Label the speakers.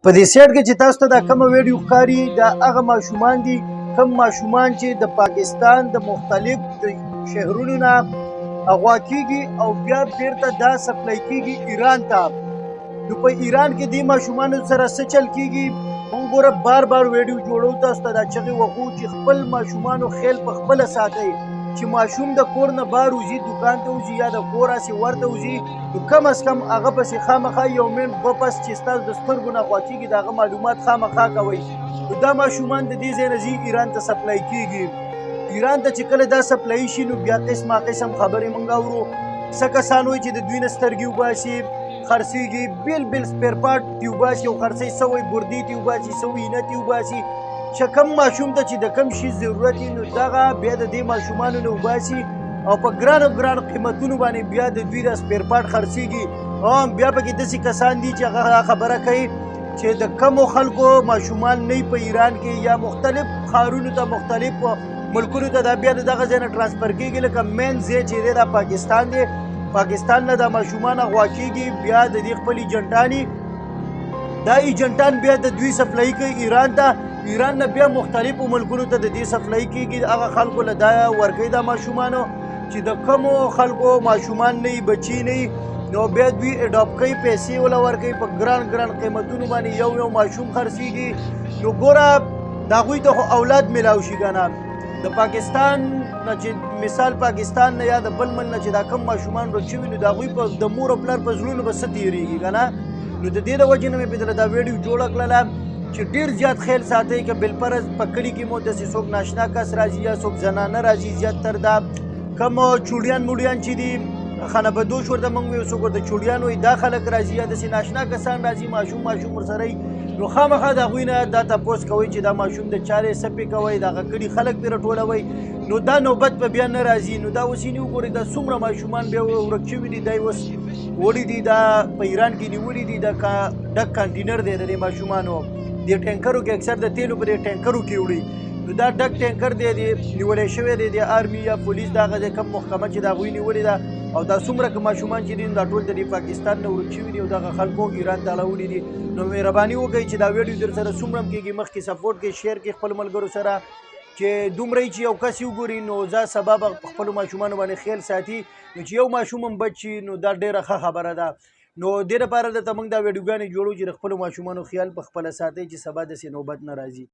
Speaker 1: په دې سیټ کې چې تاسو ته دا کومه ویډیو ښکاري دا هغه ماشومان دي کوم ماشومان چې د پاکستان د مختلف شهرونو نه اغوا کیږي او بیا بیرته دا سپلای کیږي ایران ته. نو په ایران کې دې ماشومانو سره څه چل کیږي موږ ګوره بار بار ویډیو جوړو تاسو ته دا چغې وهو چې خپل ماشومانو خیال په خپله ساتئ چې ماشوم د کور نه بار وځي دوکان ته وځي یا د کور هسې ورته وځي نو کم از کم هغه پسې خامخا یو منټ دوه پس چې ستاسو د سترګو نه غوا کېږي د هغه معلومات خامخا کوئ. نو دا ماشومان د دې ځای نه ځي ایران ته سپلای کېږي. ایران ته چې کله دا سپلای شي نو بیا قسمه قسم خبرې موږ اورو. څه کسان وایي چې د دوی نه سترګې وباسي خرڅېږي بیل بیل سپیر پارټ تې وباسي او خرڅوي څه وایي ګردې تې وباسي څه وایي اینه تې وباسي چې کوم ماشوم ته چې د کوم شي ضرورت وي نو دغه بیا د دې ماشومانو نه وباسي او په ګرانو ګرانو قیمتونو باندې بیا د دوی دا سپیر پارټ خرڅېږي. او بیا پکې داسې کسان دي چې هغه خبره کوي چې د کمو خلکو ماشومان نه په ایران کې یا مختلف ښارونو ته مختلف ملکونو ته دا بیا د دغه ځای نه ټرانسفر کېږي لکه مین ځای چې دی دا پاکستان دی. پاکستان نه دا ماشومان اغوا کېږي بیا د دې خپل ایجنټانې دا ایجنټان بیا د دوی سپلای کوي ایران ته. ایران نه بیا مختلفو ملکونو ته د دې سپلای کېږي هغه خلکو له دا ورکوي دا ماشومانو چې د کمو خلکو ماشومان نه وي بچي نه وي نو بیا دوی اډاپټ کوي پیسې وله ورکوي په ګران ګران قیمتونو باندې یو ماشوم خرڅېږي. نو ګوره د هغوی ته خو اولاد میلاو شي که نه د پاکستان نه چې مثال پاکستان نه یا د بل ملک نه چې دا کم ماشومان ورک شوي نو د هغوی د مور او پلار په زړونو به څه تېرېږي که نه. نو د دې د وجې نه مې په دا ویډیو جوړه کړله چې ډېر زیات خیال ساتئ که بالفرض په کلي کې مو داسې څوک ناشنا کس راځي یا څوک زنانه راځي زیاتتر دا کم چوډیان موډیان چې دي خانه بدوش ورته موږ وایو څوک ورته چوډیان وایي دا خلک راځي یا داسې ناشنا کسان راځي ماشوم ورسره وي نو خامخا د هغوی نه دا تپوس کوئ چې دا ماشوم د چا دی څه پې کوئ د هغه کلي خلک پرې راټولوئ نو دا نوبت به بیا نه راځي. نو دا اوس یې وګورئ دا څومره ماشومان بیا ورک شوي دي دا اوس وړي دي دا په ایران کې نیولي دي دا ډک کانټینر دی د دې ماشومانو دې ټینکرو کې اکثر د تیلو په دې ټینکرو کې وړي نو دا ډک ټینکر دی نیولی شوی دی د آرمي یا پولیس دغه د کم محکمه چې د هغوی نیولې ده او دا څومره که ماشومان چې دي دا ټول د دې پاکستان نه ورک شوي دي او دغه خلکو ایران ته راوړي دي. نو مهرباني وکړئ چې دا ویډیو در سره څومره هم کېږي مخکې سپورټ کړئ شیر کړئ خپل ملګرو سره چې دومره چې یو کس وګوري نو ځا سبا به په خپلو ماشومانو باندې خیال ساتي نو چې یو ماشوم هم بچ شي نو دا ډېره ښه خبره ده. نو دې لپاره درته موږ دا ویډیوګانې جوړو چې د خپلو ماشومانو خیال په خپله ساتئ چې سبا داسې نوبت نه راځي.